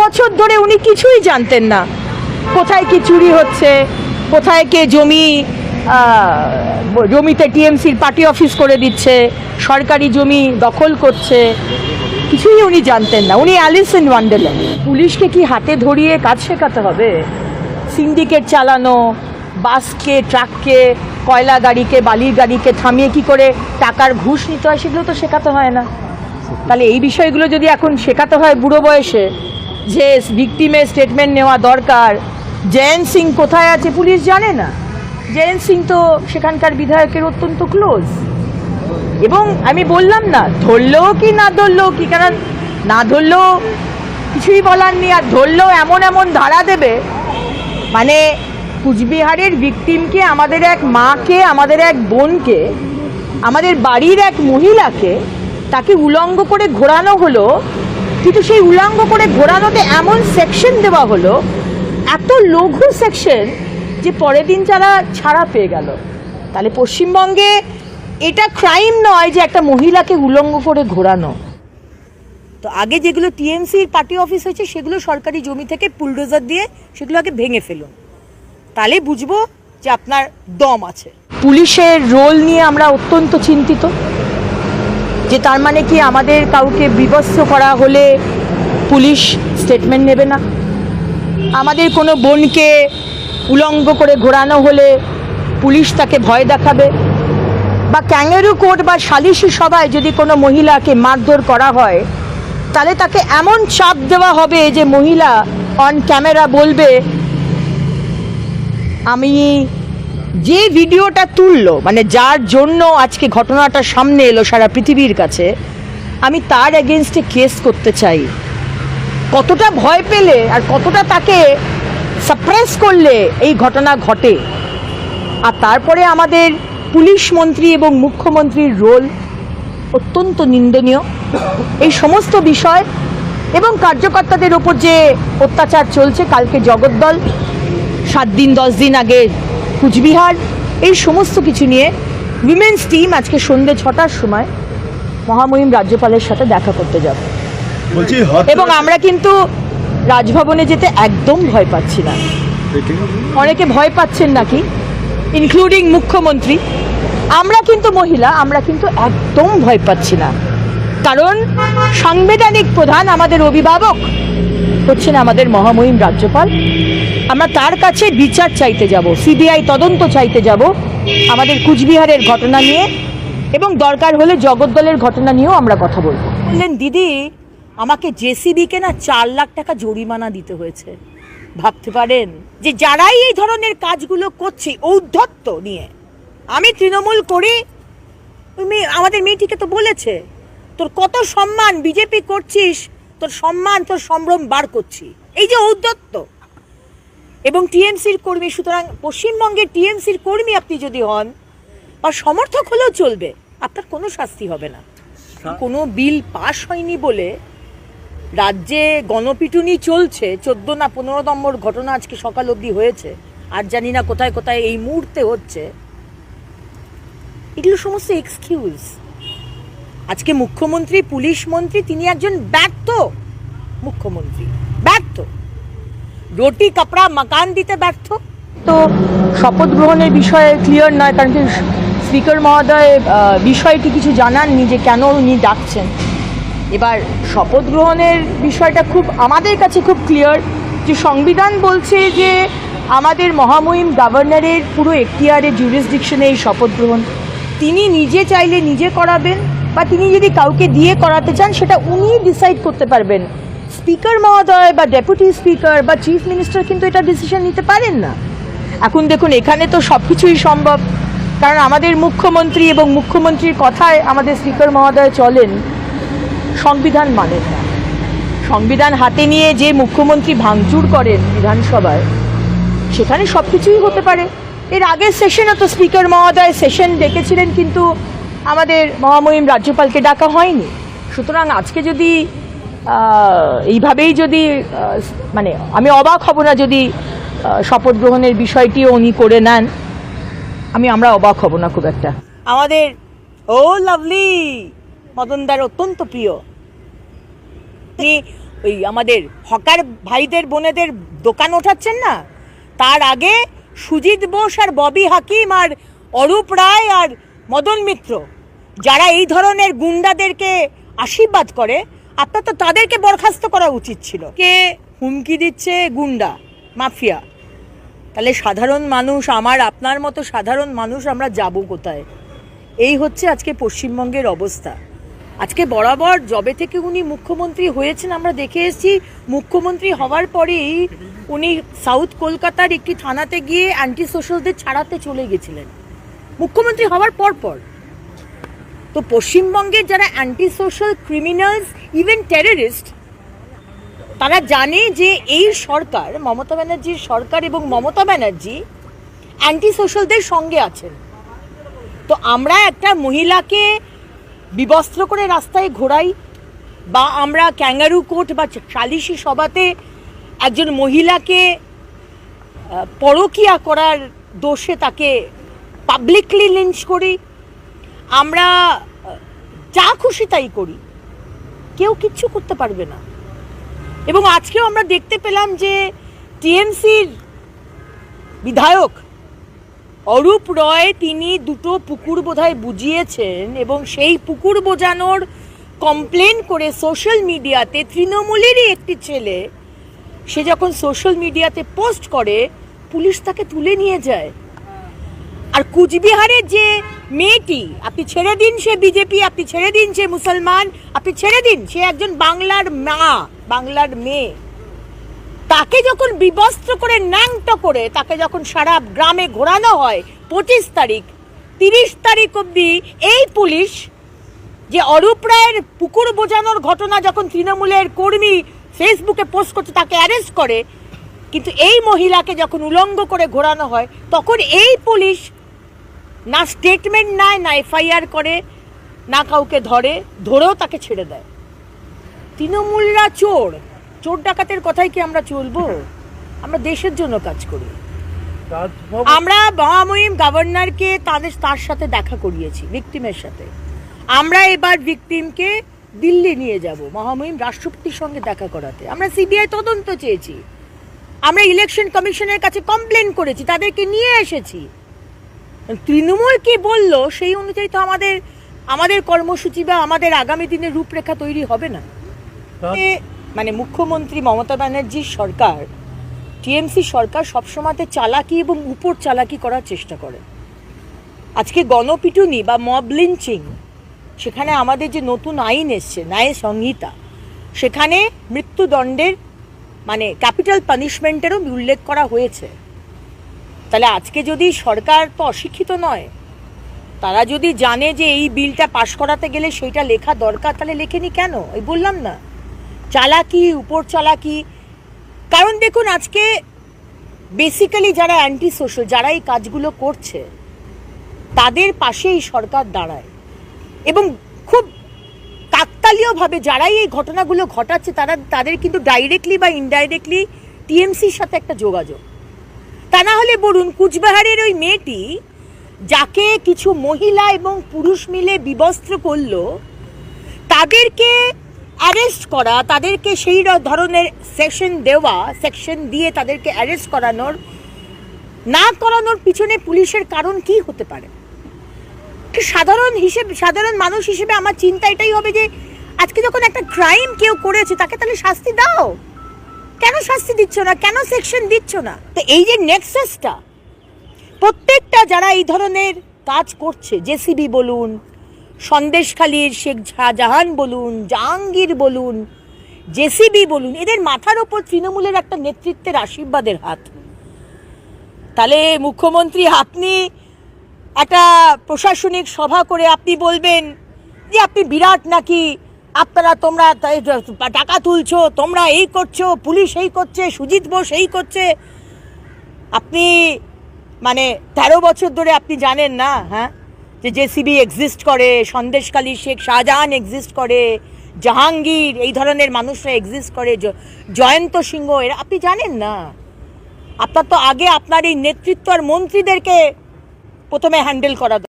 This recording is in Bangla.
বছর ধরে উনি কিছুই জানতেন না, কোথায় কি চুরি হচ্ছে, কোথায় কে জমিতে টিএমসির পার্টি অফিস করে দিচ্ছে, সরকারি জমি দখল করছে, কিছুই উনি জানতেন না। উনি অ্যালিস ইন ওয়ান্ডারল্যান্ড। পুলিশকে কি হাতে ধরিয়ে কাজ শেখাতে হবে? সিন্ডিকেট চালানো, বাসকে, ট্রাককে, কয়লা গাড়িকে, বালির গাড়িকে থামিয়ে কি করে টাকার ঘুষ নিতে হয় সেগুলো তো শেখাতে হয় না। তাহলে এই বিষয়গুলো যদি এখন শেখাতে হয় বুড়ো বয়সে, যে ভিকটিমের স্টেটমেন্ট নেওয়া দরকার, জয়ন্ত সিং কোথায় আছে পুলিশ জানে না। জয়ন্ত সিং তো সেখানকার বিধায়কের অত্যন্ত ক্লোজ। এবং আমি বললাম না, ধরলেও কি না ধরলেও কি, কারণ না ধরলেও কিছুই বলার নেই, আর ধরলেও এমন এমন ধারা দেবে, মানে কুচবিহারের ভিকটিমকে, আমাদের এক মাকে, আমাদের এক বোনকে, আমাদের বাড়ির এক মহিলাকে, তাকে উলঙ্গ করে ঘোরানো হলো, কিন্তু সেই উলঙ্গ করে ঘোরানোতে এমন সেকশন দেওয়া হলো, এত লঘু সেকশন, যে পরের দিন যারা ছাড়া পেয়ে গেল। তাহলে পশ্চিমবঙ্গে এটা ক্রাইম নয় যে একটা মহিলাকে উলঙ্গ করে ঘোরানো। তো আগে যেগুলো টিএমসির পার্টি অফিস হয়েছে সেগুলো সরকারি জমি থেকে বুলডোজার দিয়ে সেগুলো আগে ভেঙে ফেলুন, তাহলে বুঝবো যে আপনার দম আছে। পুলিশের রোল নিয়ে আমরা অত্যন্ত চিন্তিত, যে তার মানে কি আমাদের কাউকে বিভৎস করা হলে পুলিশ স্টেটমেন্ট নেবে না, আমাদের কোনো বোনকে উলঙ্গ করে ঘোরানো হলে পুলিশ তাকে ভয় দেখাবে, বা ক্যাঙ্গারু কোর্ট বা সালিশি সভায় যদি কোনো মহিলাকে মারধর করা হয় তাহলে তাকে এমন চাপ দেওয়া হবে যে মহিলা অন ক্যামেরা বলবে, আমি যে ভিডিওটা তুললো, মানে যার জন্য আজকে ঘটনাটা সামনে এলো সারা পৃথিবীর কাছে, আমি তার এগেনস্টে কেস করতে চাই। কতটা ভয় পেলে আর কতটা তাকে সাপ্রেস করলে এই ঘটনা ঘটে। আর তারপরে আমাদের পুলিশ মন্ত্রী এবং মুখ্যমন্ত্রীর রোল অত্যন্ত নিন্দনীয়। এই সমস্ত বিষয় এবং কার্যকর্তাদের ওপর যে অত্যাচার চলছে, কালকে জগদ্দল, 7 দিন 10 দিন আগে কুচবিহার, এই সমস্ত কিছু নিয়ে উইমেন্স টিম আজকে সন্ধ্যে 6টার সময় মহামহিম রাজ্যপালের সাথে দেখা করতে যাব। এবং আমরা কিন্তু রাজভবনে যেতে একদম ভয় পাচ্ছি না। অনেকে ভয় পাচ্ছেন নাকি, ইনক্লুডিং মুখ্যমন্ত্রী। আমরা কিন্তু মহিলা, আমরা কিন্তু একদম ভয় পাচ্ছি না, কারণ সাংবিধানিক প্রধান, আমাদের অভিভাবক হচ্ছেন আমাদের মহামহিম রাজ্যপাল। আমরা তার কাছে বিচার চাইতে যাব, সিবিআই তদন্ত চাইতে যাব আমাদের কুচবিহারের ঘটনা নিয়ে, এবং দরকার হলে জগদ্দলের ঘটনা নিয়েও আমরা কথা বলবো। বললেন, দিদি আমাকে জেসিবিকে না 4 লাখ টাকা জরিমানা দিতে হয়েছে। ভাবতে পারেন যে যারাই এই ধরনের কাজগুলো করছে ঔদ্ধত্য নিয়ে, আমি তৃণমূল করি, আমাদের মেয়েটিকে তো বলেছে, তোর কত সম্মান, বিজেপি করছিস, তোর সম্মান তোর সম্ভ্রম বার করছি, এই যে ঔদ্ধত্য। এবং টিএমসির কর্মী, সুতরাং পশ্চিমবঙ্গের টিএমসির কর্মী আপনি যদি হন বা সমর্থক হলেও চলবে, আপনার কোনো শাস্তি হবে না। কোনো বিল পাশ হয়নি বলে রাজ্যে গণপিটুনি চলছে, 14 না 15 নম্বর ঘটনা আজকে সকাল অবধি হয়েছে, আর জানি না কোথায় কোথায় এই মুহূর্তে হচ্ছে। এগুলো সমস্ত এক্সকিউজ। আজকে মুখ্যমন্ত্রী, পুলিশ মন্ত্রী, তিনি একজন ব্যর্থ মুখ্যমন্ত্রী, ব্যর্থ, রুটি কাপড়া মাকান দিতে ব্যর্থ। তো শপথ গ্রহণের বিষয়ে ক্লিয়ার নয়, কারণ কি স্পিকার মহোদয় বিষয়টি কিছু জানাননি যে কেন উনি ডাকছেন। এবার শপথ গ্রহণের বিষয়টা খুব আমাদের কাছে খুব ক্লিয়ার, যে সংবিধান বলছে যে আমাদের মহামহিম গভর্নরের পুরো এখতিয়ারে, জুরিসডিকশনে এই শপথ গ্রহণ। তিনি নিজে চাইলে নিজে করাবেন, বা তিনি যদি কাউকে দিয়ে করাতে চান সেটা উনি ডিসাইড করতে পারবেন। স্পিকার মহোদয় বা ডেপুটি স্পিকার বা চিফ মিনিস্টার কিন্তু এটা ডিসিশন নিতে পারেন না। এখন দেখুন, এখানে তো সব কিছুই সম্ভব, কারণ আমাদের মুখ্যমন্ত্রী এবং মুখ্যমন্ত্রীর কথায় আমাদের স্পিকার মহোদয় চলেন, সংবিধান মানেন না। সংবিধান হাতে নিয়ে যে মুখ্যমন্ত্রী ভাঙচুর করেন বিধানসভায়, সেখানে সব কিছুই হতে পারে। এর আগের সেশনে তো স্পিকার মহোদয় সেশন ডেকেছিলেন, কিন্তু আমাদের মহামহিম রাজ্যপালকে ডাকা হয়নি। সুতরাং আজকে যদি এইভাবেই যদি মানে আমি অবাক হব না যদি শপথ গ্রহণের বিষয়টিও উনি করে নেন, আমরা অবাক হব না খুব একটা। আমাদের ও লাভলি মদনদার অত্যন্ত প্রিয়, তিনি ওই আমাদের হকার ভাইদের বোনেদের দোকান ওঠাচ্ছেন না, তার আগে সুজিত বোস আর ববি হাকিম আর অরূপ রায় আর মদন মিত্র যারা এই ধরনের গুন্ডাদেরকে আশীর্বাদ করে, আপনার তো তাদেরকে বরখাস্ত করা উচিত ছিল। কে হুমকি দিচ্ছে? গুন্ডা, মাফিয়া। তাহলে সাধারণ মানুষ, আমার আপনার মতো সাধারণ মানুষ, আমরা যাব কোথায়? এই হচ্ছে আজকে পশ্চিমবঙ্গের অবস্থা। আজকে বরাবর যবে থেকে উনি মুখ্যমন্ত্রী হয়েছেন আমরা দেখে এসেছি, মুখ্যমন্ত্রী হওয়ার পরেই উনি সাউথ কলকাতার একটি থানাতে গিয়ে অ্যান্টি সোশ্যালদের ছাড়াতে চলে গেছিলেন মুখ্যমন্ত্রী হওয়ার পর। তো পশ্চিমবঙ্গের যারা anti social criminals, even terrorist, তারা জানে যে এই সরকার, মমতা ব্যানার্জির সরকার এবং মমতা ব্যানার্জি অ্যান্টি সোশ্যালদের সঙ্গে আছেন। তো আমরা একটা মহিলাকে বিবস্ত্র করে রাস্তায় ঘোরাই, বা আমরা ক্যাঙ্গারু কোর্ট বা সালিশি সভাতে একজন মহিলাকে পরকীয়া করার দোষে তাকে পাবলিকলি লিঞ্চ করি, আমরা যা খুশি তাই করি, কেউ কিচ্ছু করতে পারবে না। এবং আজকেও আমরা দেখতে পেলাম যে টিএমসির বিধায়ক অরূপ রয়, তিনি দুটো পুকুর বোধহয় বুঝিয়েছেন, এবং সেই পুকুর বোঝানোর কমপ্লেন করে সোশ্যাল মিডিয়াতে তৃণমূলেরই একটি ছেলে, সে যখন সোশ্যাল মিডিয়াতে পোস্ট করে, পুলিশ তাকে তুলে নিয়ে যায়। আর কুচবিহারের যে মেয়েটি, আপনি ছেড়ে দিন সে বিজেপি, আপনি ছেড়ে দিন সে মুসলমান, আপনি ছেড়ে দিন সে একজন বাংলার মা, বাংলার মেয়ে, তাকে যখন বিবস্ত্র করে ন্যাংটো করে তাকে যখন সারা গ্রামে ঘোরানো হয় 25 তারিখ 30 তারিখ অব্দি, এই পুলিশ যে অরূপ রায়ের পুকুর বোঝানোর ঘটনা যখন তৃণমূলের কর্মী ফেসবুকে পোস্ট করছে তাকে অ্যারেস্ট করে, কিন্তু এই মহিলাকে যখন উলঙ্গ করে ঘোরানো হয় তখন এই পুলিশ না স্টেটমেন্ট নেয়, না এফআইআর করে, না কাউকে ধরেও তাকে ছেড়ে দেয়। তৃণমূলরা চোর ডাকাতের কথাই কি আমরা চলবো? আমরা দেশের জন্য কাজ করি। আমরা মহামহিম গভর্নরকে তার সাথে দেখা করিয়েছি, ভিকটিমের সাথে। আমরা এবার ভিকটিমকে দিল্লি নিয়ে যাব মহামহিম রাষ্ট্রপতির সঙ্গে দেখা করাতে। আমরা সিবিআই তদন্ত চেয়েছি, আমরা ইলেকশন কমিশনের কাছে কমপ্লেন করেছি, তাদেরকে নিয়ে এসেছি। তৃণমূল কি বললো সেই অনুযায়ী তো আমাদের কর্মসূচি বা আমাদের আগামী দিনের রূপরেখা তৈরি হবে না। মানে মুখ্যমন্ত্রী মমতা ব্যানার্জির সরকার, টিএমসি সরকার সবসময় চালাকি এবং উপর চালাকি করার চেষ্টা করে। আজকে গণপিটুনি বা মব লিঞ্চিং, সেখানে আমাদের যে নতুন আইন এসছে ন্যায় সংহিতা, সেখানে মৃত্যুদণ্ডের মানে ক্যাপিটাল পানিশমেন্টেরও উল্লেখ করা হয়েছে। তাহলে আজকে যদি সরকার তো অশিক্ষিত নয়, তারা যদি জানে যে এই বিলটা পাশ করাতে গেলে সেইটা লেখা দরকার, তাহলে লেখেনি কেন? এই বললাম না, চালাকি, উপর চালাকি। কারণ দেখুন, আজকে বেসিক্যালি যারা অ্যান্টি সোশ্যাল, যারা এই কাজগুলো করছে, তাদের পাশে এই সরকার দাঁড়ায়। এবং খুব কাকতালীয়ভাবে যারাই এই ঘটনাগুলো ঘটাচ্ছে, তাদের কিন্তু ডাইরেক্টলি বা ইনডাইরেক্টলি টিএমসির সাথে একটা যোগাযোগ। তা না হলে বলুন, কুচবিহারের ওই মেয়েটি যাকে কিছু মহিলা এবং পুরুষ মিলে বিবস্ত্র করলো, তাদেরকে অ্যারেস্ট করা, তাদেরকে সেই ধরনের সেকশন দিয়ে তাদেরকে অ্যারেস্ট করানোর পিছনে পুলিশের কারণ কি হতে পারে? সাধারণ মানুষ হিসেবে আমার চিন্তা এটাই হবে যে আজকে যখন একটা ক্রাইম কেউ করেছে তাকে তাহলে শাস্তি দাও, কেন শাস্তি দিচ্ছ না, কেন সেকশন দিচ্ছ না? তো এই যে নেক্সাসটা, প্রত্যেকটা যারা এই ধরনের কাজ করছে, জেসিবি বলুন, সন্দেশখালীর শেখ শাহজাহান বলুন, জাহাঙ্গীর বলুন, জেসিবি বলুন, এদের মাথার ওপর তৃণমূলের একটা নেতৃত্বের আশীর্বাদের হাত। তাহলে মুখ্যমন্ত্রী, আপনি একটা প্রশাসনিক সভা করে আপনি বলবেন যে আপনি বিরাট নাকি, তোমরা টাকা তুলছো, তোমরা এই করছো, পুলিশ এই করছে, সুজিত বোস এই করছে। আপনি মানে 13 বছর ধরে আপনি জানেন না, হ্যাঁ, যে জেসিবি এক্সিস্ট করে, সন্দেশখালী শেখ শাহজাহান এক্সিস্ট করে, জাহাঙ্গীর, এই ধরনের মানুষরা এক্সিস্ট করে, জয়ন্ত সিংহ, এরা আপনি জানেন না? আপনার তো আগে আপনার এই নেতৃত্ব আর মন্ত্রীদেরকে প্রথমে হ্যান্ডেল করা